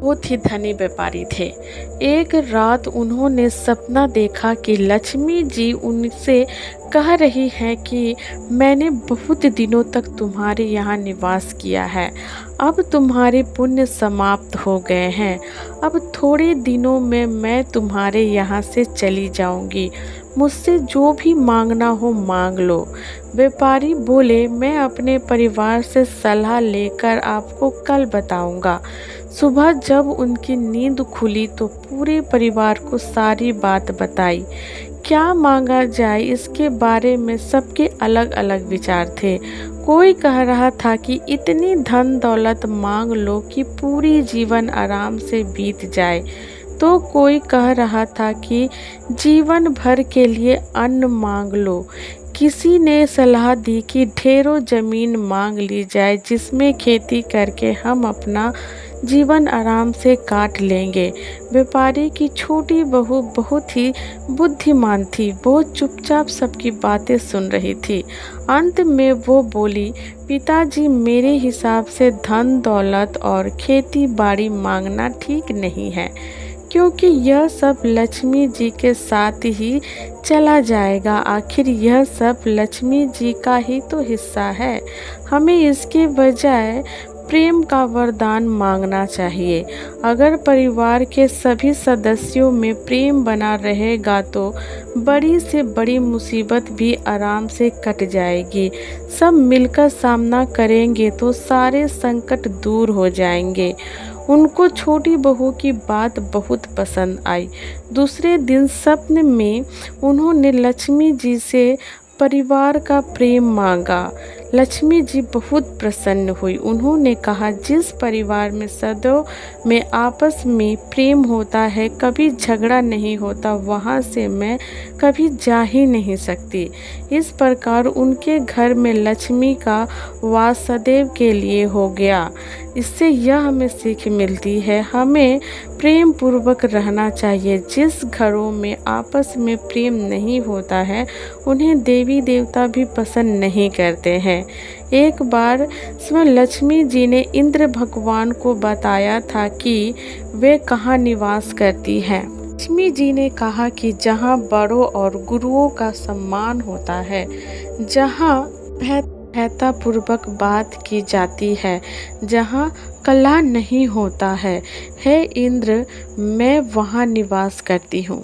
बहुत ही धनी व्यापारी थे। एक रात उन्होंने सपना देखा कि लक्ष्मी जी उनसे कह रही हैं कि मैंने बहुत दिनों तक तुम्हारे यहाँ निवास किया है। अब तुम्हारे पुण्य समाप्त हो गए हैं। अब थोड़े दिनों में मैं तुम्हारे यहाँ से चली जाऊंगी। मुझसे जो भी मांगना हो मांग लो। व्यापारी बोले, मैं अपने परिवार से सलाह लेकर आपको कल बताऊंगा। सुबह जब उनकी नींद खुली तो पूरे परिवार को सारी बात बताई। क्या मांगा जाए इसके बारे में सबके अलग अलग विचार थे। कोई कह रहा था कि इतनी धन दौलत मांग लो कि पूरी जीवन आराम से बीत जाए, तो कोई कह रहा था कि जीवन भर के लिए अन्न मांग लो। किसी ने सलाह दी कि ढेरों जमीन मांग ली जाए जिसमें खेती करके हम अपना जीवन आराम से काट लेंगे। व्यापारी की छोटी बहू बहुत ही बुद्धिमान थी। वो चुपचाप सबकी बातें सुन रही थी। अंत में वो बोली, पिताजी, मेरे हिसाब से धन दौलत और खेती बाड़ी मांगना ठीक नहीं है, क्योंकि यह सब लक्ष्मी जी के साथ ही चला जाएगा। आखिर यह सब लक्ष्मी जी का ही तो हिस्सा है। हमें इसके बजाय प्रेम का वरदान मांगना चाहिए। अगर परिवार के सभी सदस्यों में प्रेम बना रहेगा तो बड़ी से बड़ी मुसीबत भी आराम से कट जाएगी। सब मिलकर सामना करेंगे तो सारे संकट दूर हो जाएंगे। उनको छोटी बहू की बात बहुत पसंद आई। दूसरे दिन सपने में उन्होंने लक्ष्मी जी से परिवार का प्रेम मांगा। लक्ष्मी जी बहुत प्रसन्न हुई। उन्होंने कहा, जिस परिवार में सदैव में आपस में प्रेम होता है, कभी झगड़ा नहीं होता, वहाँ से मैं कभी जा ही नहीं सकती। इस प्रकार उनके घर में लक्ष्मी का वास सदैव के लिए हो गया। इससे यह हमें सीख मिलती है, हमें प्रेम पूर्वक रहना चाहिए। जिस घरों में आपस में प्रेम नहीं होता है, उन्हें देवी देवता भी पसंद नहीं करते हैं। एक बार स्वयं लक्ष्मी जी ने इंद्र भगवान को बताया था कि वे कहाँ निवास करती हैं। लक्ष्मी जी ने कहा कि जहाँ बड़ों और गुरुओं का सम्मान होता है, जहाँ भयता पूर्वक बात की जाती है, जहाँ कलह नहीं होता है, हे इंद्र, मैं वहाँ निवास करती हूँ।